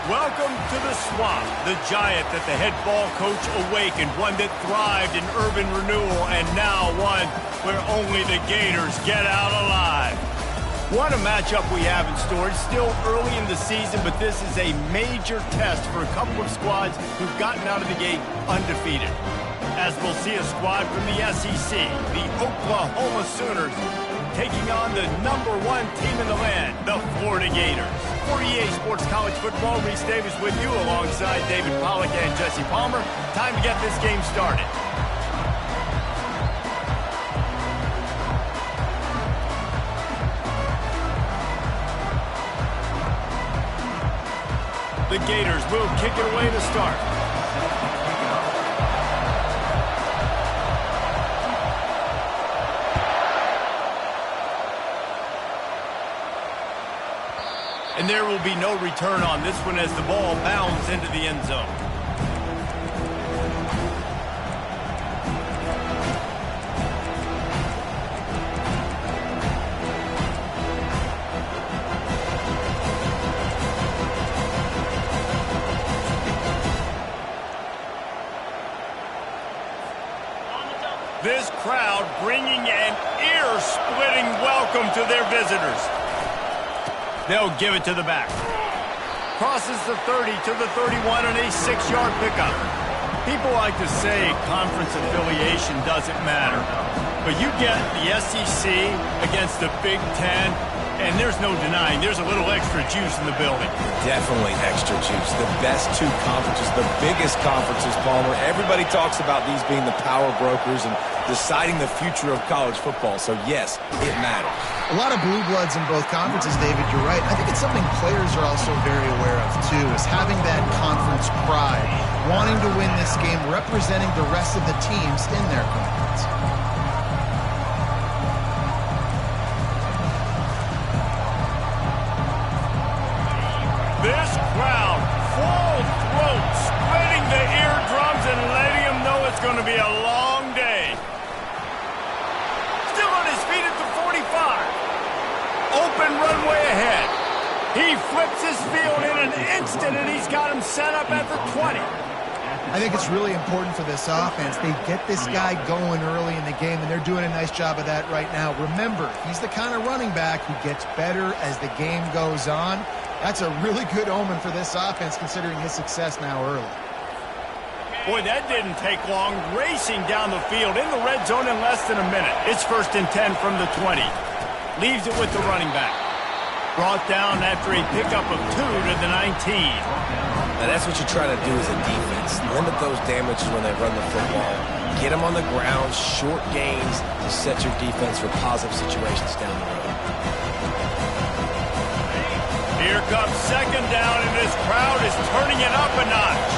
Welcome to the Swamp, the giant that the head ball coach awakened, one that thrived in urban renewal, and now one where only the Gators get out alive. What a matchup we have in store. It's still early in the season, but this is a major test for a couple of squads who've gotten out of the gate undefeated. As we'll see a squad from the SEC, the Oklahoma Sooners, taking on the #1 team in the land, the Florida Gators. For EA Sports College Football, Reese Davis with you alongside David Pollack and Jesse Palmer. Time to get this game started. The Gators will kick it away to start. And there will be no return on this one as the ball bounds into the end zone. This crowd bringing an ear-splitting welcome to their visitors. They'll give it to the back. Crosses the 30 to the 31 on a 6-yard pickup. People like to say conference affiliation doesn't matter. But you get the SEC against the Big Ten, and there's no denying there's a little extra juice in the building. Definitely extra juice. The best two conferences, the biggest conferences, Palmer. Everybody talks about these being the power brokers and deciding the future of college football. So, yes, it matters. A lot of blue bloods in both conferences, David. You're right. I think it's something players are also very aware of, too, is having that conference pride, wanting to win this game, representing the rest of the teams in their conference. This crowd, full throat, splitting the eardrums and letting them know it's going to be a long day. Still on his feet at the 45. Open runway ahead. He flips his field in an instant, and he's got him set up at the 20. I think it's really important for this offense. They get this guy going early in the game, and they're doing a nice job of that right now. Remember, he's the kind of running back who gets better as the game goes on. That's a really good omen for this offense, considering his success now early. Boy, that didn't take long. Racing down the field in the red zone in less than a minute. It's 1st and 10 from the 20. Leaves it with the running back. Brought down after a pickup of 2 to the 19. Now, that's what you try to do as a defense. Limit those damages when they run the football. Get them on the ground, short gains to set your defense for positive situations down the road. Here comes 2nd down, and this crowd is turning it up a notch.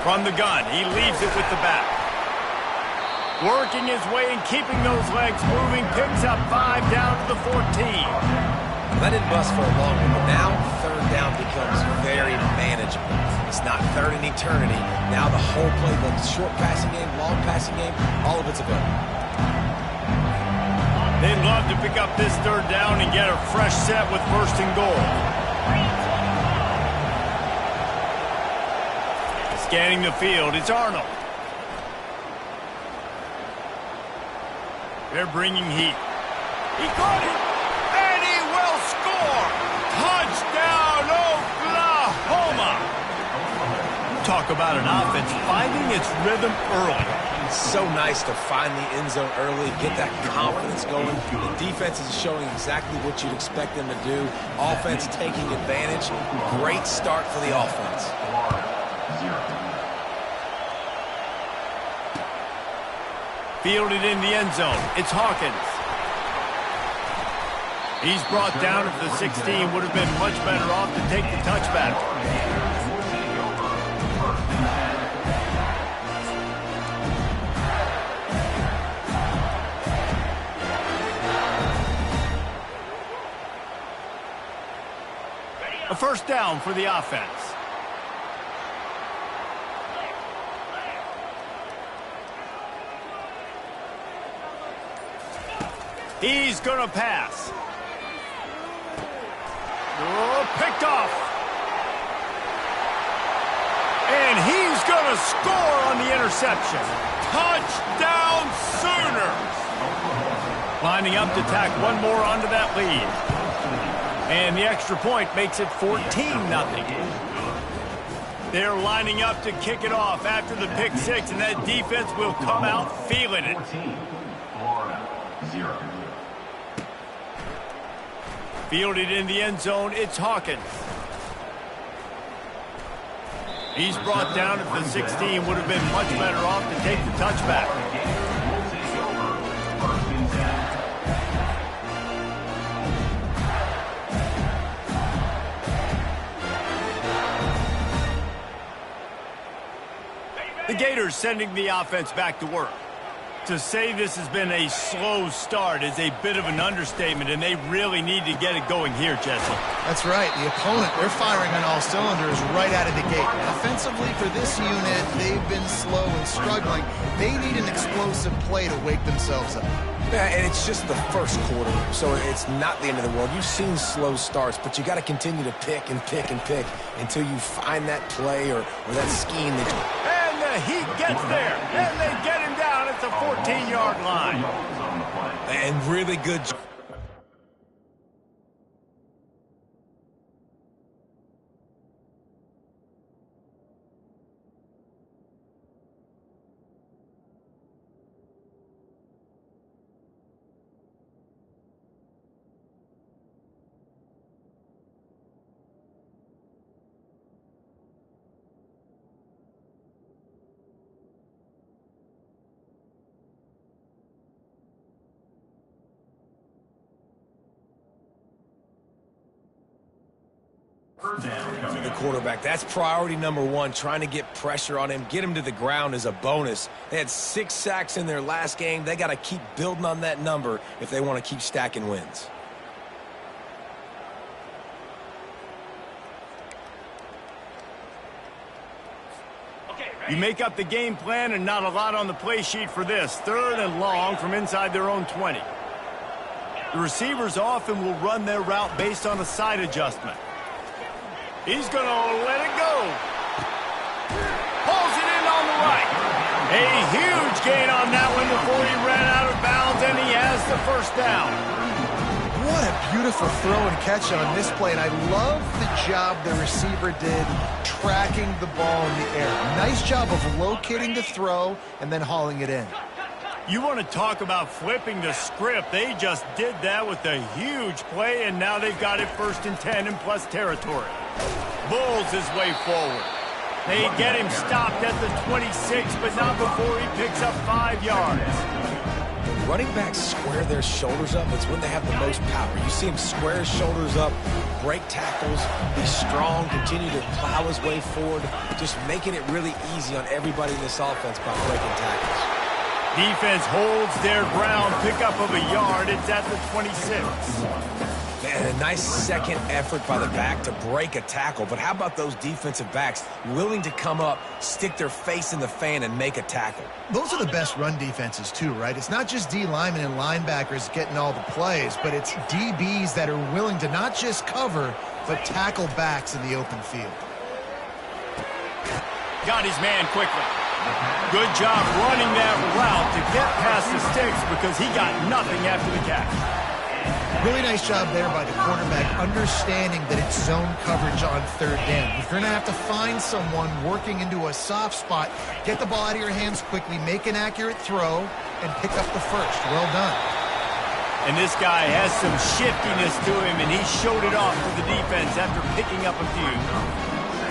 From the gun, he leaves it with the back. Working his way and keeping those legs moving, picks up 5 down to the 14. That didn't bust for a long one, but now 3rd down becomes very manageable. It's not 3rd in eternity. Now the whole play, the short passing game, long passing game, all of it's a go. They'd love to pick up this 3rd down and get a fresh set with 1st and goal. Scanning the field, it's Arnold. They're bringing heat. He caught it, and he will score! Touchdown, Oklahoma! Talk about an offense finding its rhythm early. It's so nice to find the end zone early, get that confidence going. The defense is showing exactly what you'd expect them to do. Offense taking advantage. Great start for the offense. Fielded in the end zone. It's Hawkins. He's brought down at the 16. Would have been much better off to take the touchback. A 1st down for the offense. He's going to pass. Oh, picked off. And he's going to score on the interception. Touchdown Sooners. Lining up to tack one more onto that lead. And the extra point makes it 14-0. They're lining up to kick it off after the pick six, and that defense will come out feeling it. Fielded in the end zone, it's Hawkins. He's brought down at the 16, would have been much better off to take the touchback. The Gators sending the offense back to work. To say this has been a slow start is a bit of an understatement, and they really need to get it going here, Jesse. That's right. The opponent, they're firing on all cylinders right out of the gate. Offensively, for this unit, they've been slow and struggling. They need an explosive play to wake themselves up. Yeah, and it's just the first quarter, so it's not the end of the world. You've seen slow starts, but you got to continue to pick and pick and pick until you find that play or that scheme that you... And the Heat gets there, and they get him down at the 14-yard line. And really good... The quarterback, that's priority number one, trying to get pressure on him, get him to the ground as a bonus. They had 6 sacks in their last game. They got to keep building on that number if they want to keep stacking wins. You make up the game plan and not a lot on the play sheet for this. 3rd and long from inside their own 20. The receivers often will run their route based on a side adjustment. He's going to let it go. Pulls it in on the right. A huge gain on that one before he ran out of bounds, and he has the first down. What a beautiful throw and catch on this play, and I love the job the receiver did tracking the ball in the air. Nice job of locating the throw and then hauling it in. You want to talk about flipping the script. They just did that with a huge play, and now they've got it 1st and 10 in plus territory. Bulls his way forward. They get him stopped at the 26, but not before he picks up 5 yards. Running backs square their shoulders up. It's when they have the most power. You see him square his shoulders up, break tackles, be strong, continue to plow his way forward, just making it really easy on everybody in this offense by breaking tackles. Defense holds their ground, pickup of a yard. It's at the 26. Man, a nice second effort by the back to break a tackle. But how about those defensive backs willing to come up, stick their face in the fan, and make a tackle? Those are the best run defenses, too, right? It's not just D linemen and linebackers getting all the plays, but it's DBs that are willing to not just cover, but tackle backs in the open field. Got his man quickly. Good job running that route to get past the sticks because he got nothing after the catch. Really nice job there by the quarterback, understanding that it's zone coverage on 3rd down. If you're going to have to find someone working into a soft spot, get the ball out of your hands quickly, make an accurate throw, and pick up the first. Well done. And this guy has some shiftiness to him, and he showed it off to the defense after picking up a few.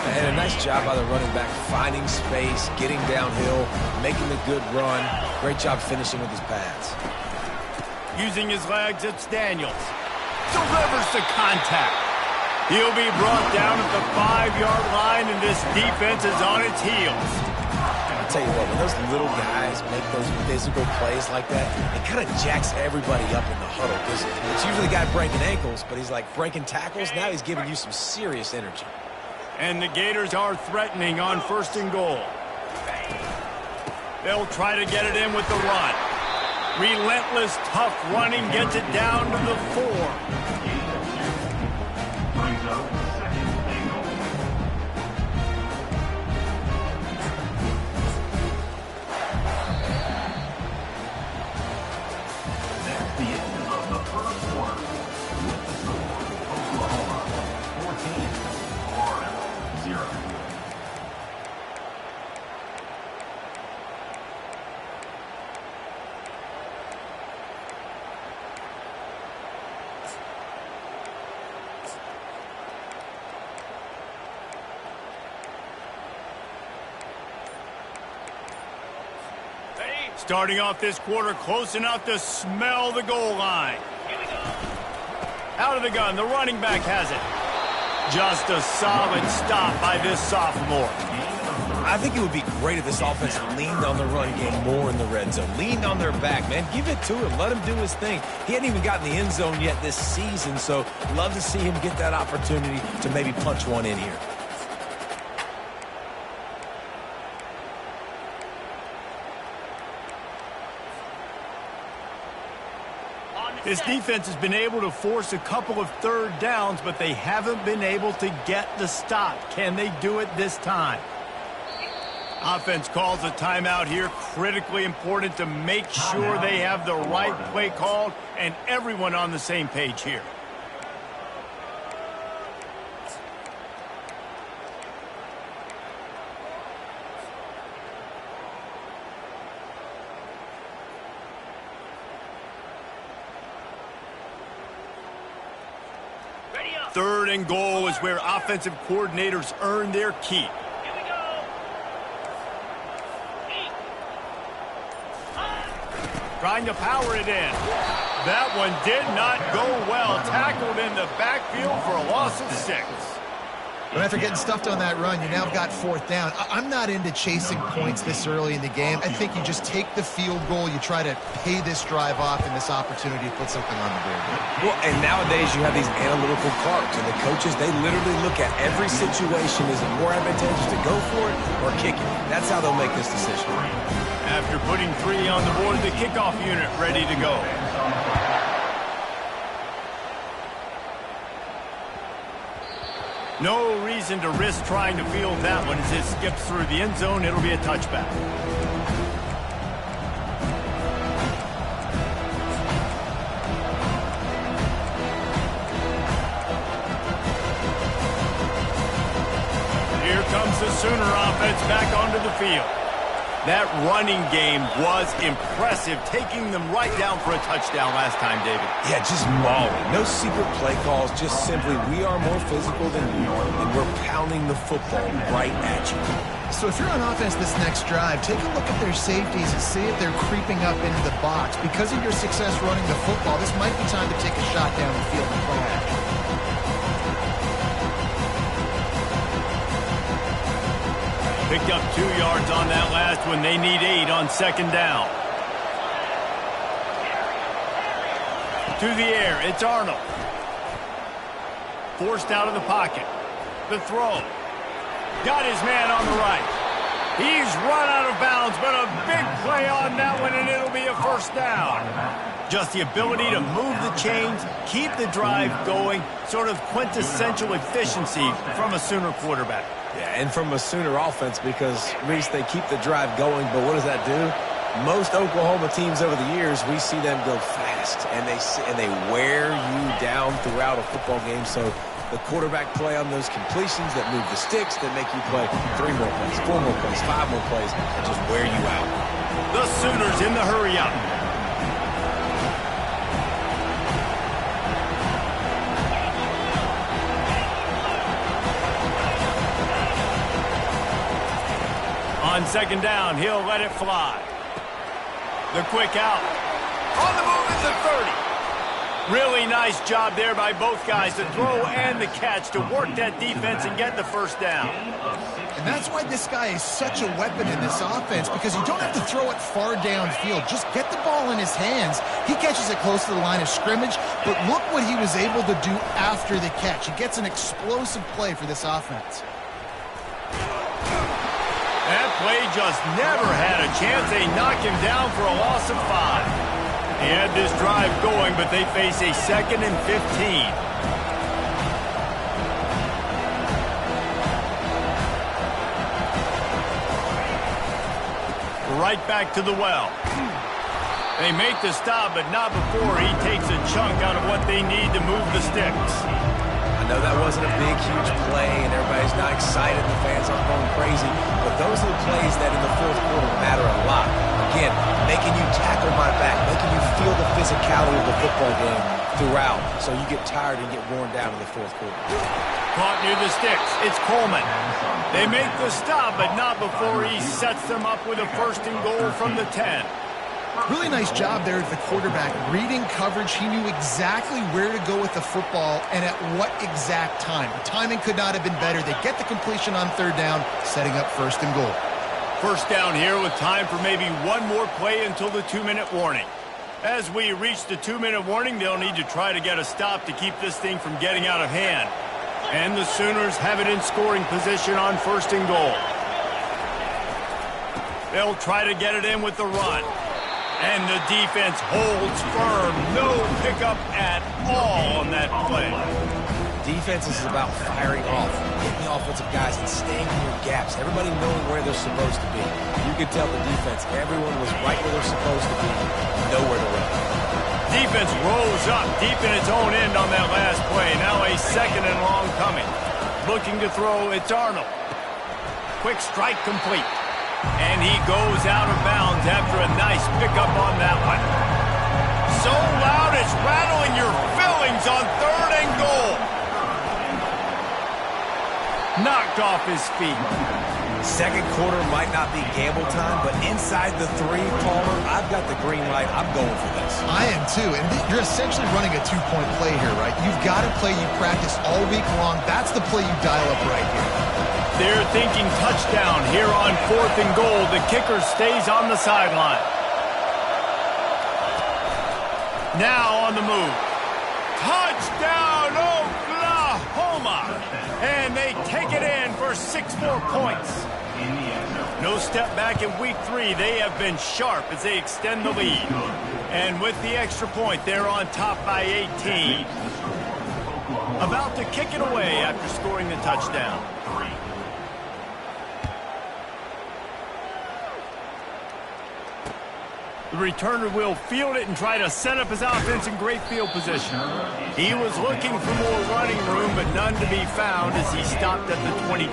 And a nice job by the running back, finding space, getting downhill, making a good run. Great job finishing with his pads. Using his legs, it's Daniels. Delivers the contact. He'll be brought down at the 5-yard line, and this defense is on its heels. I'll tell you what, when those little guys make those physical plays like that, it kind of jacks everybody up in the huddle. Because it's usually the guy breaking ankles, but he's like breaking tackles. Now he's giving you some serious energy. And the Gators are threatening on 1st and goal. They'll try to get it in with the run. Relentless, tough running gets it down to the 4. brings up second and goal. That's the end of the first quarter. With the score, Oklahoma 14, Florida 0. Starting off this quarter close enough to smell the goal line. Here we go. Out of the gun, the running back has it. Just a solid stop by this sophomore. I think it would be great if this offense leaned on the run game more in the red zone. Leaned on their back, man. Give it to him. Let him do his thing. He hadn't even gotten the end zone yet this season, so love to see him get that opportunity to maybe punch one in here. This defense has been able to force a couple of third downs, but they haven't been able to get the stop. Can they do it this time? Offense calls a timeout here. Critically important to make sure they have the right play called and everyone on the same page here. Third and goal is where offensive coordinators earn their keep. Here we go. Trying to power it in. That one did not go well. Tackled in the backfield for a loss of 6. But after getting stuffed on that run, you now got fourth down. I'm not into chasing points this early in the game. I think you just take the field goal. You try to pay this drive off and this opportunity to put something on the board. Well, and nowadays you have these analytical cards, and the coaches, they literally look at every situation. Is it more advantageous to go for it or kick it? That's how they'll make this decision. After putting 3 on the board, the kickoff unit ready to go. No reason to risk trying to field that one as it skips through the end zone. It'll be a touchback. Here comes the Sooner offense back onto the field. That running game was impressive, taking them right down for a touchdown last time, David. Yeah, just mauling. No secret play calls, just simply we are more physical than you, and we're pounding the football right at you. So if you're on offense this next drive, take a look at their safeties and see if they're creeping up into the box. Because of your success running the football, this might be time to take a shot down the field and play action. Picked up 2 yards on that last one. They need 8 on second down. To the air, it's Arnold. Forced out of the pocket. The throw. Got his man on the right. He's run out of bounds, but a big play on that one, and it'll be a first down. Just the ability to move the chains, keep the drive going, sort of quintessential efficiency from a Sooner quarterback. Yeah, and from a Sooner offense because, Reese, they keep the drive going, but what does that do? Most Oklahoma teams over the years, we see them go fast, and they wear you down throughout a football game. So the quarterback play on those completions that move the sticks, that make you play 3 more plays, 4 more plays, 5 more plays, and just wear you out. The Sooners in the hurry-up. On second down, he'll let it fly. The quick out. On the move at the 30. Really nice job there by both guys, the throw and the catch to work that defense and get the first down. And that's why this guy is such a weapon in this offense, because you don't have to throw it far downfield. Just get the ball in his hands. He catches it close to the line of scrimmage, but look what he was able to do after the catch. He gets an explosive play for this offense. That play just never had a chance. They knock him down for a loss of 5. He had this drive going, but they face a 2nd and 15. right back to the well. They make the stop, but not before he takes a chunk out of what they need to move the sticks. I know that wasn't a big, huge play, and everybody's not excited. The fans aren't going crazy. But those are the plays that in the fourth quarter matter a lot. Again, making you tackle my back, making you feel the physicality of the football game throughout, so you get tired and get worn down in the fourth quarter. Caught near the sticks. It's Coleman. They make the stop, but not before he sets them up with a 1st and goal from the 10. Really nice job there at the quarterback. Reading coverage, he knew exactly where to go with the football and at what exact time. The timing could not have been better. They get the completion on 3rd down, setting up 1st and goal. 1st down here with time for maybe one more play until the 2-minute warning. As we reach the 2-minute warning, they'll need to try to get a stop to keep this thing from getting out of hand. And the Sooners have it in scoring position on 1st and goal. They'll try to get it in with the run. And the defense holds firm. No pickup at all on that play. Defense is about firing off, hitting the offensive guys and staying in your gaps. Everybody knowing where they're supposed to be. You could tell the defense, everyone was right where they're supposed to be, nowhere to run. Defense rolls up deep in its own end on that last play. Now a 2nd and long coming. Looking to throw, it's Arnold. Quick strike complete. And he goes out of bounds after a nice pickup on that one. So loud it's rattling your fillings on 3rd and goal. Knocked off his feet. Second quarter might not be gamble time, but inside the 3, Palmer, I've got the green light. I'm going for this. I am too, and you're essentially running a 2-point play here, right? You've got a play you practice all week long. That's the play you dial up right here. They're thinking touchdown here on 4th and goal. The kicker stays on the sideline. Now on the move. Touchdown, Oklahoma! And they take it in for 6 more points. No step back in week 3. They have been sharp as they extend the lead. And with the extra point, they're on top by 18. About to kick it away after scoring the touchdown. The returner will field it and try to set up his offense in great field position. He was looking for more running room, but none to be found as he stopped at the 23.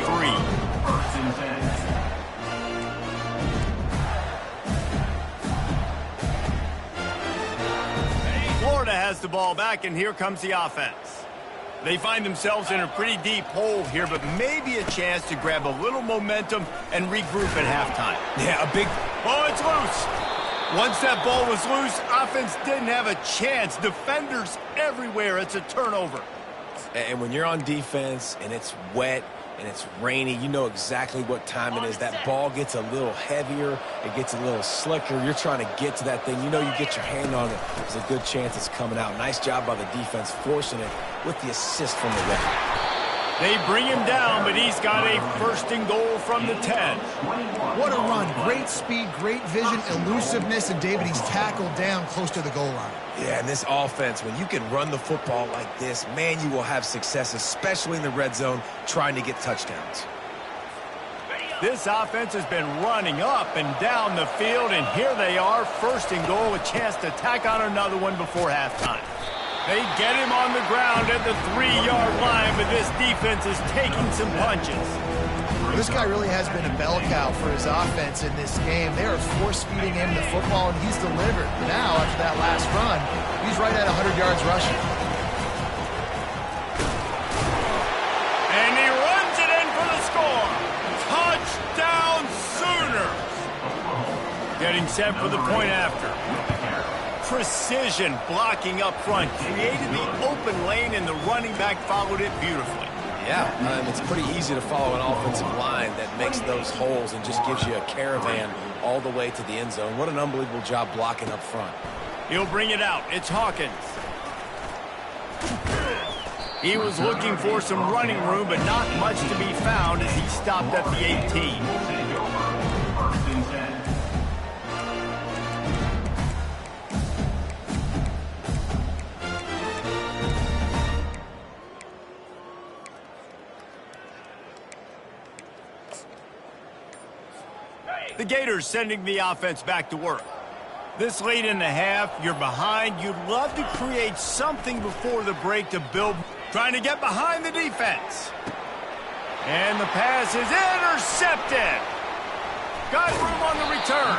Florida has the ball back, and here comes the offense. They find themselves in a pretty deep hole here, but maybe a chance to grab a little momentum and regroup at halftime. Yeah, a big... Oh, it's loose. Once that ball was loose, offense didn't have a chance. Defenders everywhere. It's a turnover. And when you're on defense and it's wet and it's rainy, you know exactly what time it is. That ball gets a little heavier. It gets a little slicker. You're trying to get to that thing. You know you get your hand on it. There's a good chance it's coming out. Nice job by the defense forcing it with the assist from the ref. They bring him down, but he's got a 1st and goal from the 10. What a run. Great speed, great vision, elusiveness, and David, he's tackled down close to the goal line. Yeah, and this offense, when you can run the football like this, man, you will have success, especially in the red zone, trying to get touchdowns. This offense has been running up and down the field, and here they are, 1st and goal, a chance to tack on another one before halftime. They get him on the ground at the 3-yard line, but this defense is taking some punches. This guy really has been a bell cow for his offense in this game. They are force-feeding him the football, and he's delivered. Now, after that last run, he's right at 100 yards rushing. And he runs it in for the score. Touchdown, Sooners! Getting set for the point after. Precision blocking up front, created the open lane, and the running back followed it beautifully. Yeah, it's pretty easy to follow an offensive line that makes those holes and just gives you a caravan all the way to the end zone. What an unbelievable job blocking up front. He'll bring it out. It's Hawkins. He was looking for some running room, but not much to be found as he stopped at the 18. The Gators sending the offense back to work. This late in the half, you're behind. You'd love to create something before the break to build. Trying to get behind the defense. And the pass is intercepted. Got room on the return.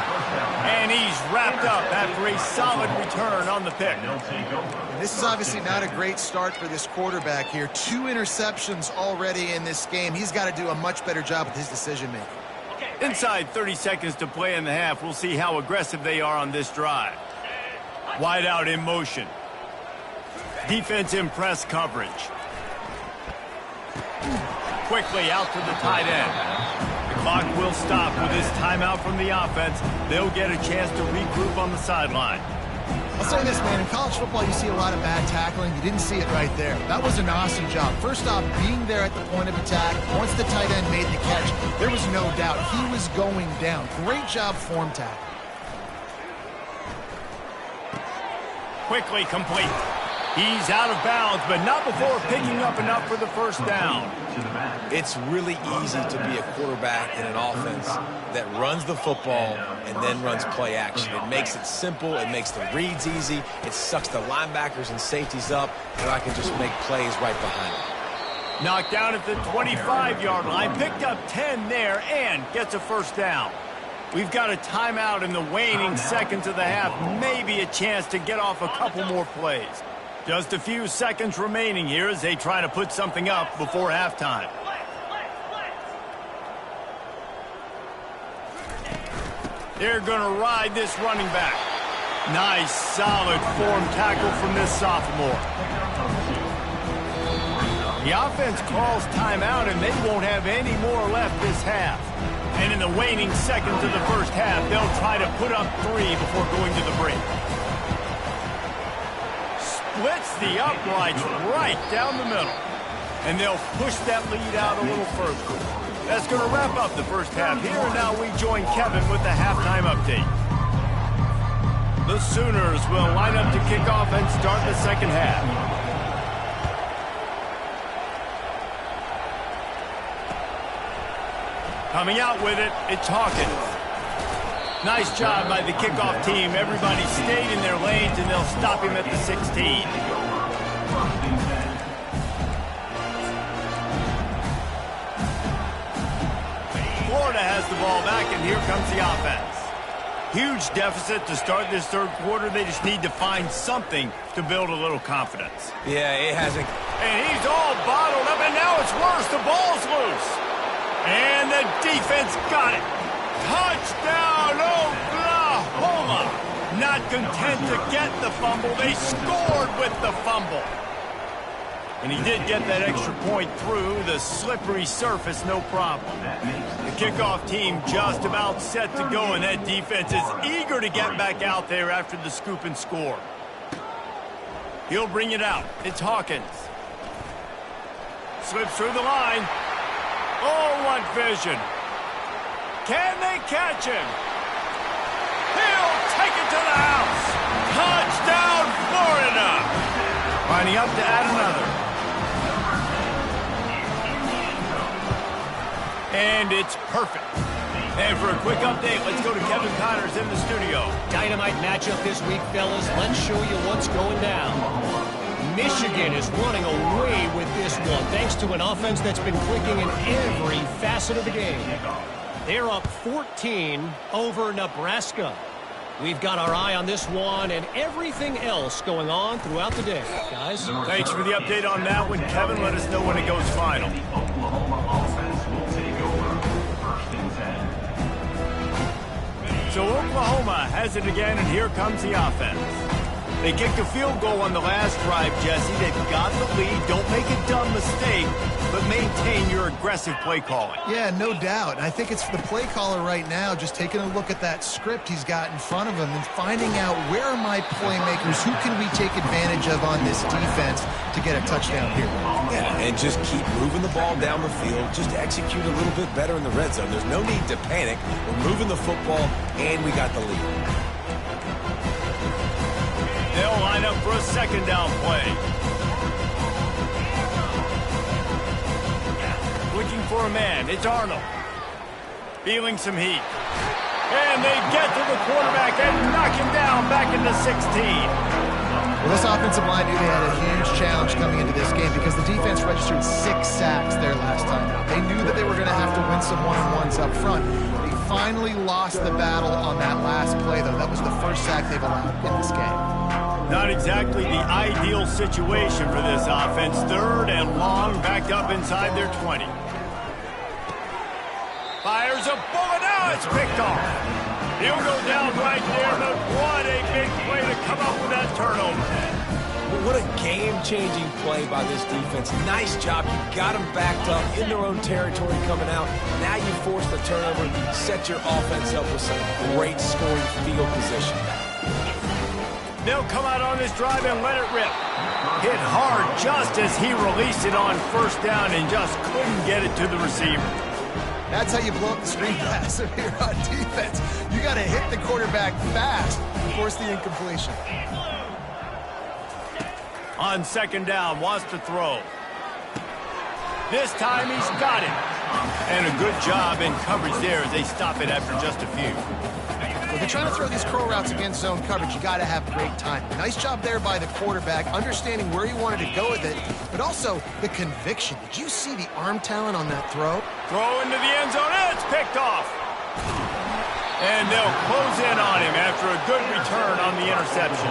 And he's wrapped up after a solid return on the pick. And this is obviously not a great start for this quarterback here. 2 interceptions already in this game. He's got to do a much better job with his decision-making. Inside 30 seconds to play in the half. We'll see how aggressive they are on this drive. Wide out in motion. Defense in press coverage. Quickly out to the tight end. The clock will stop with this timeout from the offense. They'll get a chance to regroup on the sideline. I'll say this, man. In college football, you see a lot of bad tackling. You didn't see it right there. That was an awesome job. First off, being there at the point of attack. Once the tight end made the catch, there was no doubt he was going down. Great job form tackle. Quickly complete. He's out of bounds, but not before picking up enough for the first down. It's really easy to be a quarterback in an offense that runs the football and then runs play action. It makes it simple. It makes the reads easy. It sucks the linebackers and safeties up, and I can just make plays right behind it. Knocked down at the 25-yard line. Picked up 10 there and gets a first down. We've got a timeout in the waning seconds of the half. Maybe a chance to get off a couple more plays. Just a few seconds remaining here as they try to put something up before halftime. They're going to ride this running back. Nice, solid form tackle from this sophomore. The offense calls timeout, and they won't have any more left this half. And in the waning seconds of the first half, they'll try to put up 3 before going to the break. Splits the uprights right down the middle. And they'll push that lead out a little further. That's going to wrap up the first half here. And now we join Kevin with the halftime update. The Sooners will line up to kick off and start the second half. Coming out with it, it's Hawkins. Nice job by the kickoff team. Everybody stayed in their lanes, and they'll stop him at the 16. Florida has the ball back, and here comes the offense. Huge deficit to start this third quarter. They just need to find something to build a little confidence. Yeah, it hasn't. And he's all bottled up, and now it's worse. The ball's loose. And the defense got it. Touchdown, Oklahoma! Not content to get the fumble, they scored with the fumble. And he did get that extra point through the slippery surface, no problem. The kickoff team just about set to go, and that defense is eager to get back out there after the scoop and score. He'll bring it out. It's Hawkins. Slips through the line. Oh, what vision. Can they catch him? He'll take it to the house. Touchdown, Florida. Lining up to add another. And it's perfect. And for a quick update, let's go to Kevin Connors in the studio. Dynamite matchup this week, fellas. Let's show you what's going down. Michigan is running away with this one, thanks to an offense that's been clicking in every facet of the game. They're up 14 over Nebraska. We've got our eye on this one and everything else going on throughout the day, guys. Thanks for the update on that one, Kevin. Let us know when it goes final. The Oklahoma offense will take over first and 10. So Oklahoma has it again, and here comes the offense. They kicked a field goal on the last drive, Jesse. They've got the lead. Don't make a dumb mistake, but maintain your aggressive play calling. Yeah, no doubt. And I think it's the play caller right now just taking a look at that script he's got in front of him and finding out where are my playmakers, who can we take advantage of on this defense to get a touchdown here. Yeah, and just keep moving the ball down the field. Just execute a little bit better in the red zone. There's no need to panic. We're moving the football, and we got the lead. They'll line up for a second down play. Looking for a man. It's Arnold. Feeling some heat. And they get to the quarterback and knock him down back into 16. Well, this offensive line knew they had a huge challenge coming into this game because the defense registered 6 sacks their last time out. They knew that they were going to have to win some one-on-ones up front. They finally lost the battle on that last play, though. That was the first sack they've allowed in this game. Not exactly the ideal situation for this offense. 3rd and long, backed up inside their 20. Fires a bullet. Now it's picked off. He'll go down right there, but what a big play to come up with that turnover. What a game-changing play by this defense. Nice job. You got them backed up in their own territory coming out. Now you force the turnover, set your offense up with some great scoring field position. They'll come out on this drive and let it rip. Hit hard just as he released it on 1st down and just couldn't get it to the receiver. That's how you blow up the screen pass if you're on defense. You got to hit the quarterback fast and force the incompletion. On 2nd down, wants to throw. This time he's got it. And a good job in coverage there as they stop it after just a few. If you're trying to throw these curl routes against zone coverage, you got to have great time. Nice job there by the quarterback, understanding where he wanted to go with it, but also the conviction. Did you see the arm talent on that throw? Throw into the end zone, and it's picked off. And they'll close in on him after a good return on the interception.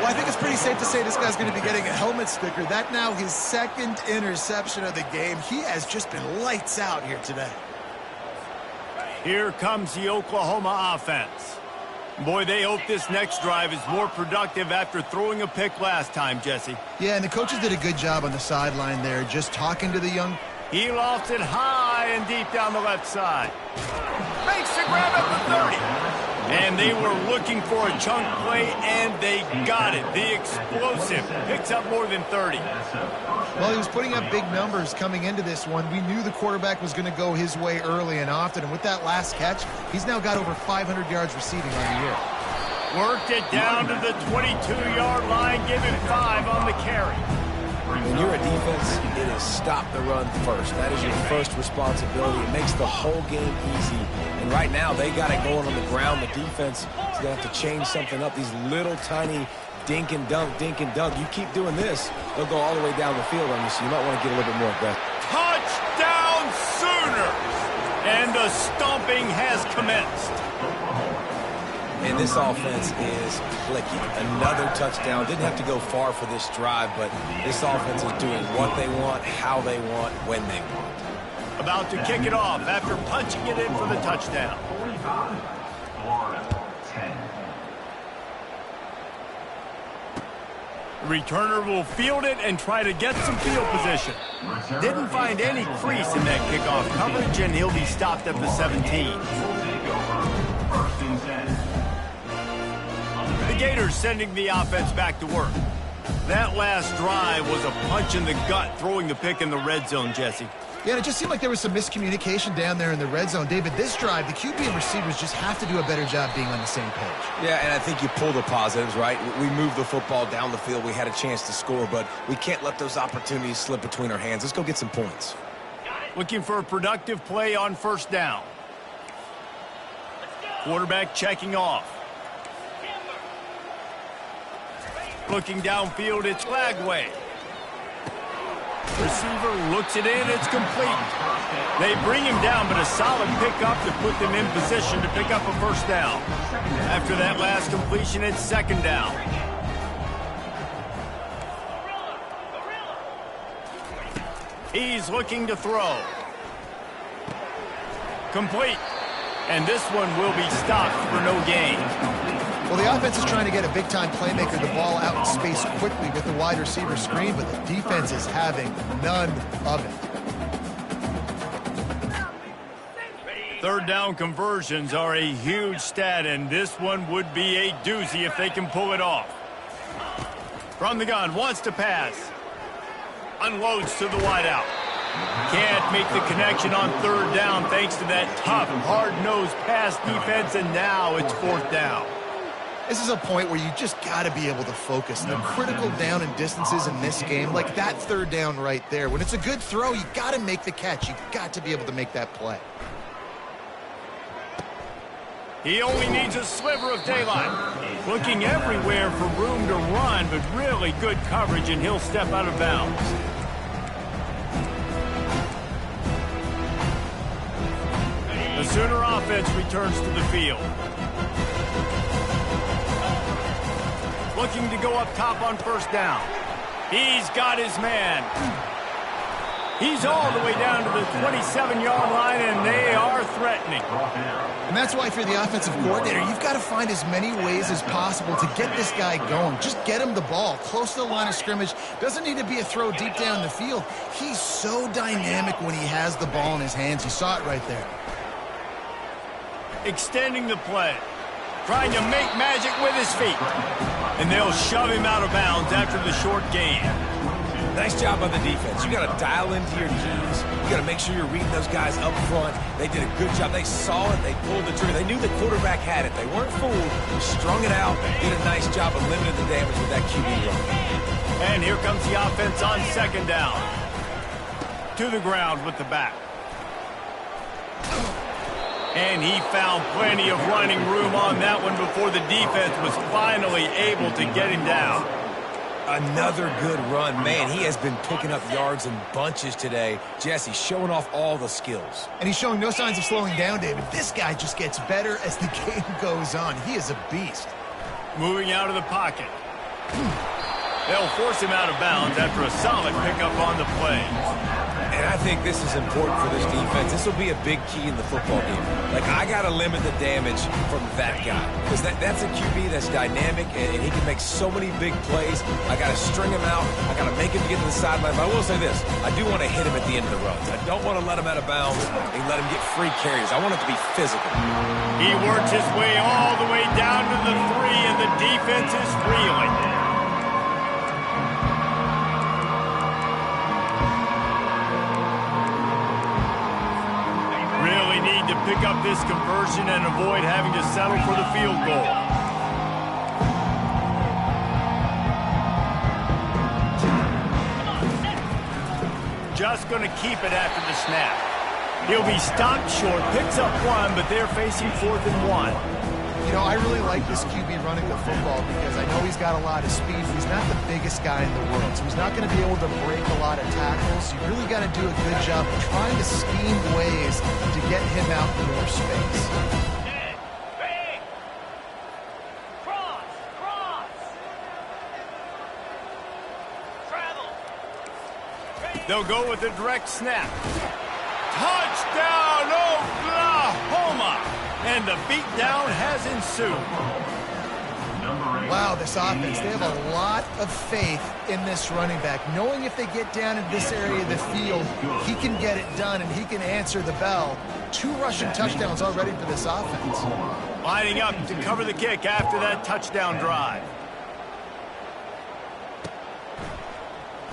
Well, I think it's pretty safe to say this guy's going to be getting a helmet sticker. That now his 2nd interception of the game. He has just been lights out here today. Here comes the Oklahoma offense. Boy, they hope this next drive is more productive after throwing a pick last time, Jesse. Yeah, and the coaches did a good job on the sideline there, just talking to the young. He lofts it high and deep down the left side. Makes the grab at the 30. And they were looking for a chunk play, and they got it. The explosive picks up more than 30. Well, he was putting up big numbers coming into this one. We knew the quarterback was going to go his way early and often, and with that last catch, he's now got over 500 yards receiving on the year. Worked it down to the 22-yard line, give him 5 on the carry. When you're a defense, it is stop the run first. That is your first responsibility. It makes the whole game easy. And right now, they got it going on the ground. The defense is going to have to change something up. These little tiny dink and dunk, dink and dunk. You keep doing this, they'll go all the way down the field on you, so you might want to get a little bit more aggressive. Touchdown Sooners! And the stomping has commenced. And this offense is clicking. Another touchdown. Didn't have to go far for this drive, but this offense is doing what they want, how they want, when they want. About to kick it off after punching it in for the touchdown. 45, Florida, 10. Returner will field it and try to get some field position. Didn't find any crease in that kickoff coverage, and he'll be stopped at the 17. First and 10. The Gators sending the offense back to work. That last drive was a punch in the gut, throwing the pick in the red zone, Jesse. Yeah, and it just seemed like there was some miscommunication down there in the red zone. David, this drive, the QB and receivers just have to do a better job being on the same page. Yeah, and I think you pull the positives, right? We moved the football down the field. We had a chance to score, but we can't let those opportunities slip between our hands. Let's go get some points. Looking for a productive play on 1st down. Quarterback checking off. Looking downfield, it's Lagway. Receiver looks it in, it's complete. They bring him down, but a solid pickup to put them in position to pick up a 1st down. After that last completion, it's 2nd down. He's looking to throw. Complete. And this one will be stopped for no gain. Well, the offense is trying to get a big-time playmaker the ball out in space quickly with the wide receiver screen, but the defense is having none of it. 3rd down conversions are a huge stat, and this one would be a doozy if they can pull it off. From the gun, wants to pass. Unloads to the wideout. Can't make the connection on 3rd down thanks to that tough, hard-nosed pass defense, and now it's 4th down. This is a point where you just got to be able to focus. The critical down and distances in this game, like that 3rd down right there. When it's a good throw, you got to make the catch. You got to be able to make that play. He only needs a sliver of daylight. Looking everywhere for room to run, but really good coverage, and he'll step out of bounds. The Sooner offense returns to the field. Looking to go up top on first down. He's got his man. He's all the way down to the 27-yard line, and they are threatening. And that's why if you're the offensive coordinator, you've got to find as many ways as possible to get this guy going. Just get him the ball close to the line of scrimmage. Doesn't need to be a throw deep down the field. He's so dynamic when he has the ball in his hands. You saw it right there. Extending the play. Trying to make magic with his feet. And they'll shove him out of bounds after the short gain. Nice job by the defense. You got to dial into your keys. You got to make sure you're reading those guys up front. They did a good job. They saw it. They pulled the trigger. They knew the quarterback had it. They weren't fooled. Strung it out. Did a nice job of limiting the damage with that QB run. And here comes the offense on second down. To the ground with the back. And he found plenty of running room on that one before the defense was finally able to get him down. Another good run. Man, he has been picking up yards in bunches today. Jesse showing off all the skills. And he's showing no signs of slowing down, David. This guy just gets better as the game goes on. He is a beast. Moving out of the pocket. They'll force him out of bounds after a solid pickup on the play. And I think this is important for this defense. This will be a big key in the football game. Like, I got to limit the damage from that guy. Because that's a QB that's dynamic, and he can make so many big plays. I got to string him out. I got to make him get to the sideline. But I will say this. I do want to hit him at the end of the runs. I don't want to let him out of bounds and let him get free carries. I want it to be physical. He worked his way all the way down to the 3, and the defense is reeling. To pick up this conversion and avoid having to settle for the field goal. Just going to keep it after the snap. He'll be stopped short, picks up 1, but they're facing 4th and 1. You know, I really like this QB running the football because I know he's got a lot of speed, but he's not the biggest guy in the world, so he's not going to be able to break a lot of tackles. You really got to do a good job of trying to scheme ways to get him out in more space. They'll go with a direct snap. Touchdown, Oklahoma! And the beatdown has ensued. Wow, this offense, they have a lot of faith in this running back. Knowing if they get down in this area of the field, he can get it done and he can answer the bell. 2 rushing touchdowns already for this offense. Lining up to cover the kick after that touchdown drive.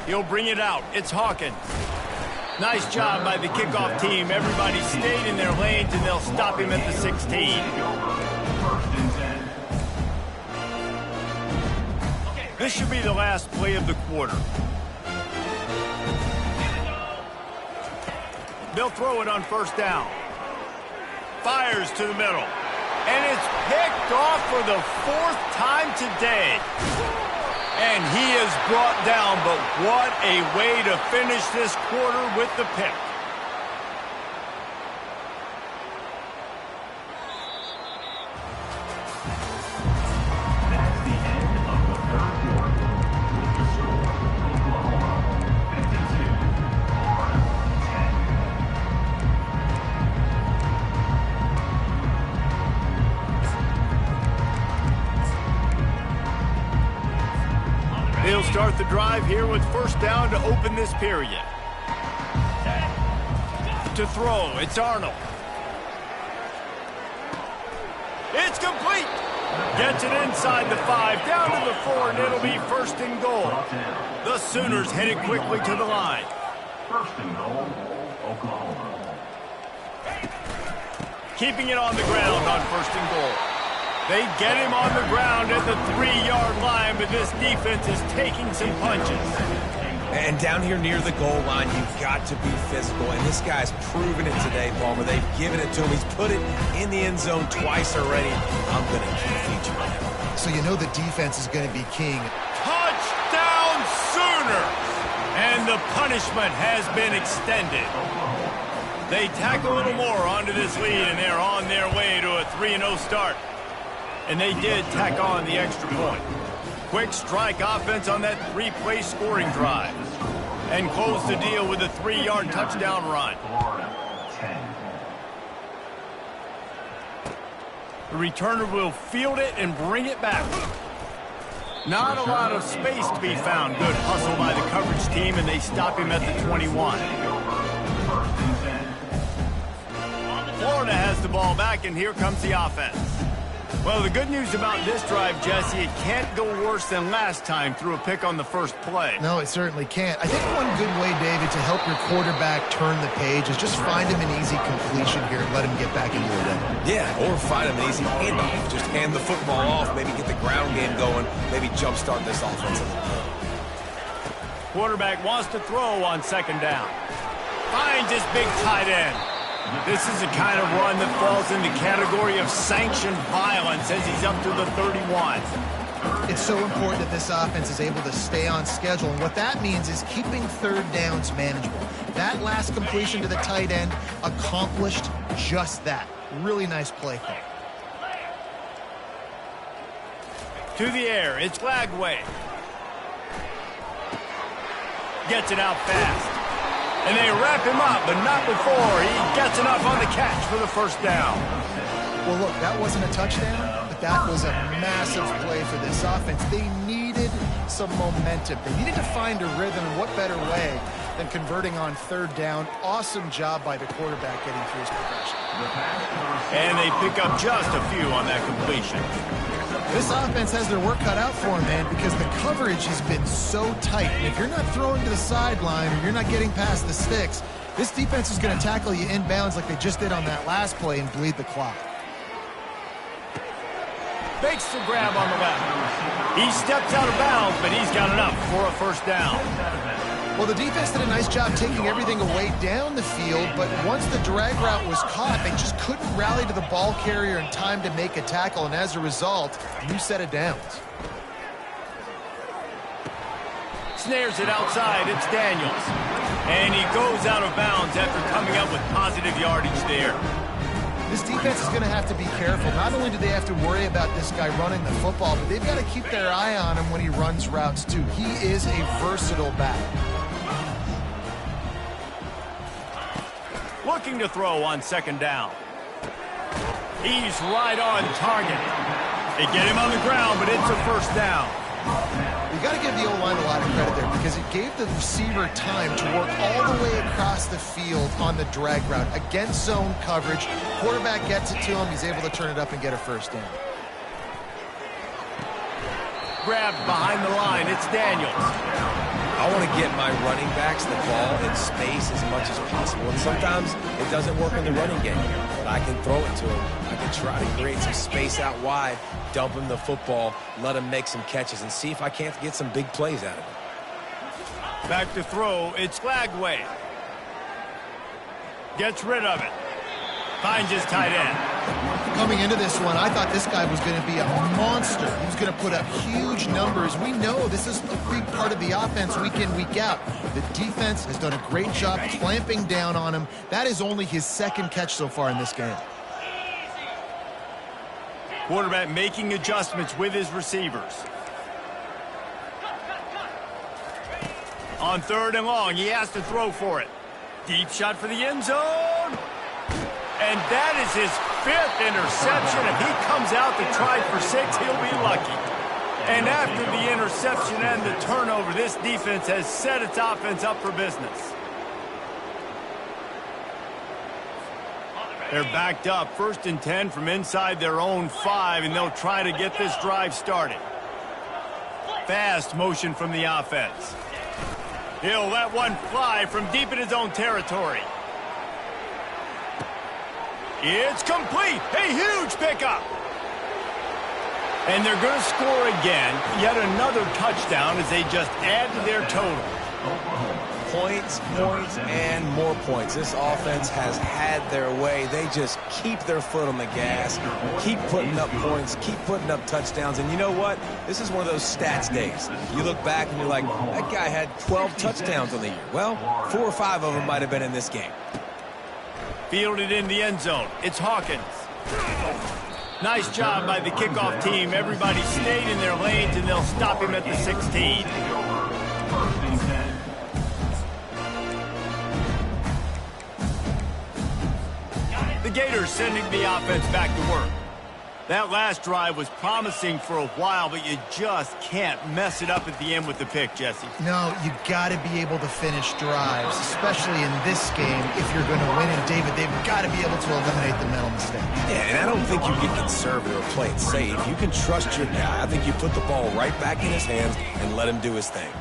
He'll bring it out. It's Hawkins. Nice job by the kickoff team. Everybody stayed in their lanes, and they'll stop him at the 16. This should be the last play of the quarter. They'll throw it on first down. Fires to the middle. And it's picked off for the 4th time today. And he is brought down, but what a way to finish this quarter with the pick. That's the end of the 3rd quarter. With the score, Oklahoma 52, Florida 10. They'll start the drive here with first down to open this period. To throw, it's Arnold. It's complete. Gets it inside the 5, down to the 4, and it'll be 1st and goal. The Sooners headed quickly to the line. 1st and goal, Oklahoma. Keeping it on the ground on 1st and goal. They get him on the ground at the 3-yard line, but this defense is taking some punches. And down here near the goal line, you've got to be physical. And this guy's proven it today, Palmer. They've given it to him. He's put it in the end zone twice already. I'm going to keep featuring him. So you know the defense is going to be king. Touchdown Sooners! And the punishment has been extended. They tack a little more onto this lead, and they're on their way to a 3-0 start. And they did tack on the extra point. Quick strike offense on that 3-play scoring drive. And close the deal with a 3-yard touchdown run. The returner will field it and bring it back. Not a lot of space to be found. Good hustle by the coverage team, and they stop him at the 21. Florida has the ball back, and here comes the offense. Well, the good news about this drive, Jesse, it can't go worse than last time through a pick on the first play. No, it certainly can't. I think one good way, David, to help your quarterback turn the page is just find him an easy completion here and let him get back into the rhythm. Yeah, or find him an easy handoff. Just hand the football off, maybe get the ground game going, maybe jumpstart this offense a little bit. Quarterback wants to throw on second down. Finds his big tight end. This is the kind of run that falls in the category of sanctioned violence as he's up to the 31. It's so important that this offense is able to stay on schedule, and what that means is keeping third downs manageable. That last completion to the tight end accomplished just that. Really nice play call. To the air, it's Lagway. Gets it out fast. And they wrap him up, but not before he gets enough on the catch for the first down. Well, look, that wasn't a touchdown, but that was a massive play for this offense. They needed some momentum. They needed to find a rhythm, and what better way than converting on third down. Awesome job by the quarterback getting through his progression. And they pick up just a few on that completion. This offense has their work cut out for them, man, because the coverage has been so tight. And if you're not throwing to the sideline or you're not getting past the sticks, this defense is going to tackle you inbounds like they just did on that last play and bleed the clock. Fakes the grab on the left. He steps out of bounds, but he's got enough for a first down. Well, the defense did a nice job taking everything away down the field, but once the drag route was caught, they just couldn't rally to the ball carrier in time to make a tackle, and as a result, new set of downs. Snares it outside, it's Daniels. And he goes out of bounds after coming up with positive yardage there. This defense is going to have to be careful. Not only do they have to worry about this guy running the football, but they've got to keep their eye on him when he runs routes, too. He is a versatile back. Looking to throw on second down. He's right on target. They get him on the ground, but it's a first down. You got to give the O-line a lot of credit there because it gave the receiver time to work all the way across the field on the drag route against zone coverage. Quarterback gets it to him. He's able to turn it up and get a first down. Grabbed behind the line. It's Daniels. I want to get my running backs the ball in space as much as possible. And sometimes it doesn't work in the running game, but I can throw it to him. I can try to create some space out wide, dump him the football, let him make some catches, and see if I can't get some big plays out of him. Back to throw. It's Lagway. Gets rid of it. Finds his tight end. Coming into this one, I thought this guy was going to be a monster. He was going to put up huge numbers. We know this is a big part of the offense week in, week out. The defense has done a great job clamping down on him. That is only his second catch so far in this game. Quarterback making adjustments with his receivers. On third and long, he has to throw for it. Deep shot for the end zone. And that is his 5th interception. If he comes out to try for 6, he'll be lucky. And after the interception and the turnover, this defense has set its offense up for business. They're backed up, 1st and 10 from inside their own 5, and they'll try to get this drive started. Fast motion from the offense. He'll let one fly from deep in his own territory. It's complete. A huge pickup. And they're going to score again. Yet another touchdown as they just add to their total. Points, points, and more points. This offense has had their way. They just keep their foot on the gas, keep putting up points, keep putting up touchdowns. And you know what? This is one of those stats days. You look back and you're like, that guy had 12 touchdowns on the year. Well, 4 or 5 of them might have been in this game. Fielded in the end zone. It's Hawkins. Nice job by the kickoff team. Everybody stayed in their lanes, and they'll stop him at the 16. The Gators sending the offense back to work. That last drive was promising for a while, but you just can't mess it up at the end with the pick, Jesse. No, you got to be able to finish drives, especially in this game if you're going to win. And, David, they've got to be able to eliminate the mental mistake. Yeah, and I don't think you get conservative or play it safe. You can trust your guy. I think you put the ball right back in his hands and let him do his thing.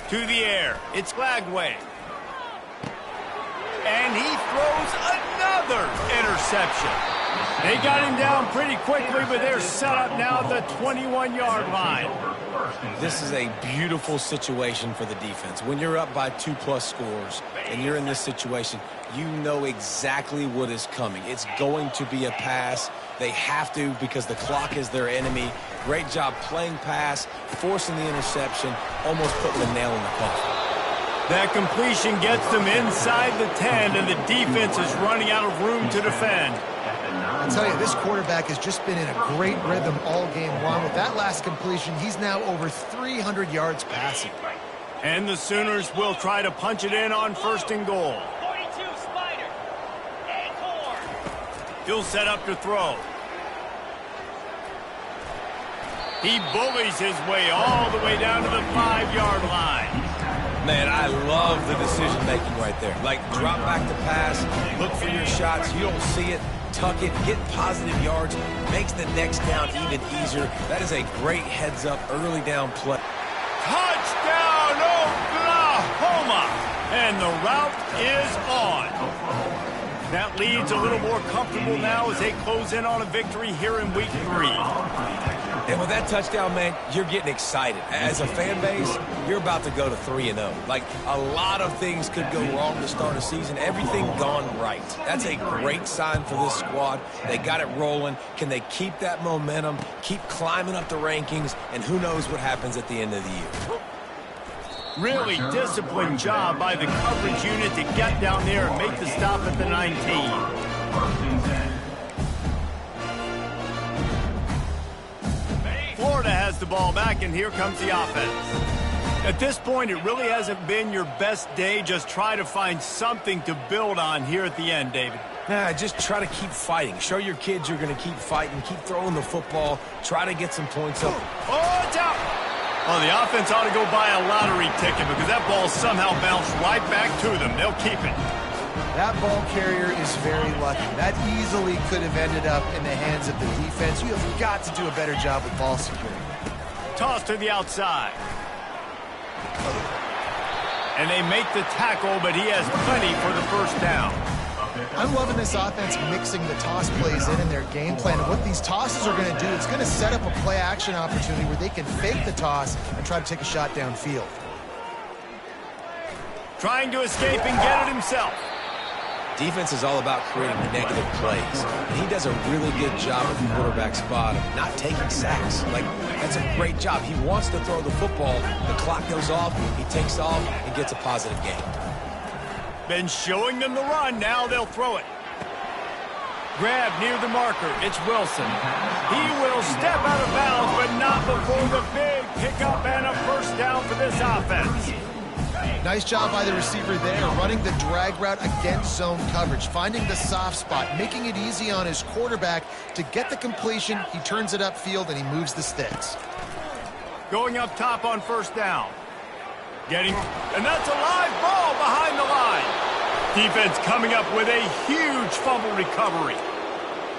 To the air. It's Flagway. And he throws another interception. They got him down pretty quickly, but they're set up now at the 21-yard line. This is a beautiful situation for the defense. When you're up by 2+ scores and you're in this situation, you know exactly what is coming. It's going to be a pass. They have to because the clock is their enemy. Great job playing pass, forcing the interception, almost putting the nail in the coffin. That completion gets them inside the 10, and the defense is running out of room to defend. I'll tell you, this quarterback has just been in a great rhythm all game long. With that last completion, he's now over 300 yards passing. And the Sooners will try to punch it in on 1st and goal. 42 Spider. Acorn. He'll set up to throw. He bullies his way all the way down to the 5-yard line. Man, I love the decision-making right there. Like, drop back to pass, look for your shots. You don't see it, tuck it, get positive yards, makes the next down even easier. That is a great heads-up early down play. Touchdown, Oklahoma! And the route is on. That lead's a little more comfortable now as they close in on a victory here in week 3. And with that touchdown, man, you're getting excited. As a fan base, you're about to go to 3-0. Like, a lot of things could go wrong to start a season. Everything gone right. That's a great sign for this squad. They got it rolling. Can they keep that momentum, keep climbing up the rankings, and who knows what happens at the end of the year. Really disciplined job by the coverage unit to get down there and make the stop at the 19. Florida has the ball back, and here comes the offense. At this point, it really hasn't been your best day. Just try to find something to build on here at the end, David. Just try to keep fighting. Show your kids you're going to keep fighting, keep throwing the football, try to get some points up. Oh, it's out! Oh, the offense ought to go buy a lottery ticket because that ball somehow bounced right back to them. They'll keep it. That ball carrier is very lucky. That easily could have ended up in the hands of the defense. You have got to do a better job with ball security. Toss to the outside. And they make the tackle, but he has plenty for the 1st down. I'm loving this offense mixing the toss plays in their game plan. And what these tosses are going to do, it's going to set up a play-action opportunity where they can fake the toss and try to take a shot downfield. Trying to escape and get it himself. Defense is all about creating negative plays, and he does a really good job at the quarterback spot of not taking sacks. Like, that's a great job. He wants to throw the football. The clock goes off, he takes off, and gets a positive gain. Been showing them the run. Now they'll throw it. Grab near the marker. It's Wilson. He will step out of bounds, but not before the big pickup and a 1st down for this offense. Nice job by the receiver there, running the drag route against zone coverage, finding the soft spot, making it easy on his quarterback to get the completion. He turns it upfield, and he moves the sticks. Going up top on 1st down. And that's a live ball behind the line. Defense coming up with a huge fumble recovery.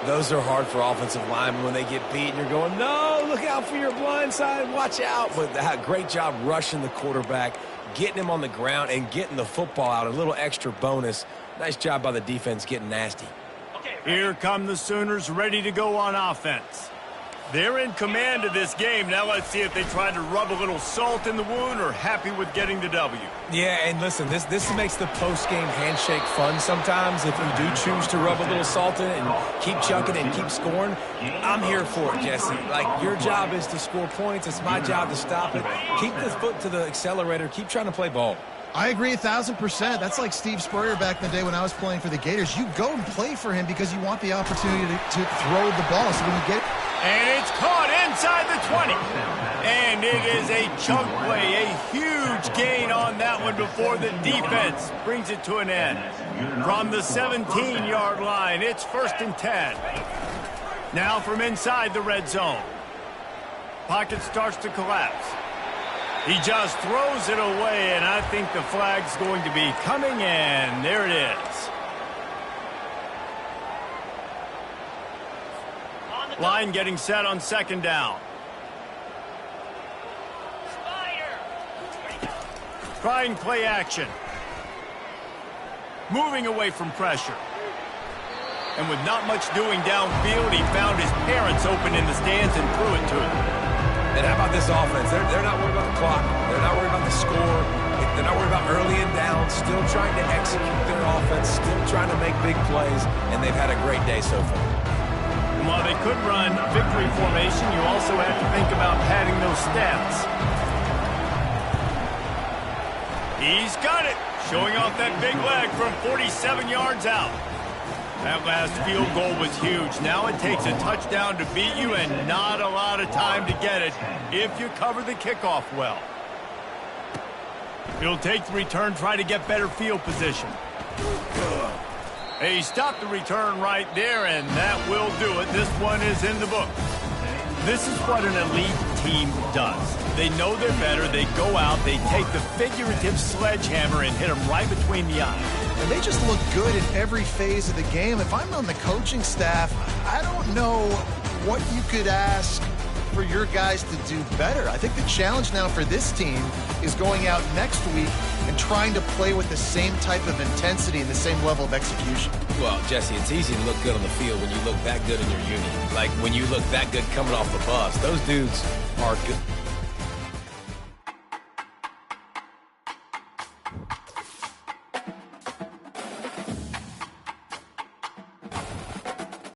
Those are hard for offensive linemen when they get beat, and you're going, no, look out for your blind side, watch out. But that great job rushing the quarterback, getting him on the ground, and getting the football out. A little extra bonus. Nice job by the defense getting nasty. Here come the Sooners ready to go on offense. They're in command of this game. Now let's see if they try to rub a little salt in the wound or happy with getting the W. Yeah, and listen, this makes the post-game handshake fun sometimes. If you do choose to rub a little salt in it and keep chucking and keep scoring, I'm here for it, Jesse. Like, your job is to score points. It's my job to stop it. Keep the foot to the accelerator. Keep trying to play ball. I agree 1,000%. That's like Steve Spurrier back in the day when I was playing for the Gators. You go and play for him because you want the opportunity to throw the ball. So when you get it. And it's caught inside the 20. And it is a chunk play, a huge gain on that one before the defense brings it to an end. From the 17-yard line, it's 1st and 10. Now from inside the red zone. Pocket starts to collapse. He just throws it away, and I think the flag's going to be coming in. There it is. Line getting set on 2nd down. Trying play action. Moving away from pressure. And with not much doing downfield, he found his parents open in the stands and threw it to him. And how about this offense? They're not worried about the clock. They're not worried about the score. They're not worried about early and down. Still trying to execute their offense. Still trying to make big plays. And they've had a great day so far. And while they could run victory formation, you also have to think about padding those stats. He's got it. Showing off that big leg from 47 yards out. That last field goal was huge. Now it takes a touchdown to beat you and not a lot of time to get it if you cover the kickoff well. He'll take the return, try to get better field position. He stopped the return right there, and that will do it. This one is in the book. This is what an elite team does. They know they're better. They go out. They take the figurative sledgehammer and hit them right between the eyes. And they just look good in every phase of the game. If I'm on the coaching staff, I don't know what you could ask for your guys to do better. I think the challenge now for this team is going out next week and trying to play with the same type of intensity and the same level of execution. Well, Jesse, it's easy to look good on the field when you look that good in your unit. Like when you look that good coming off the bus. Those dudes are good.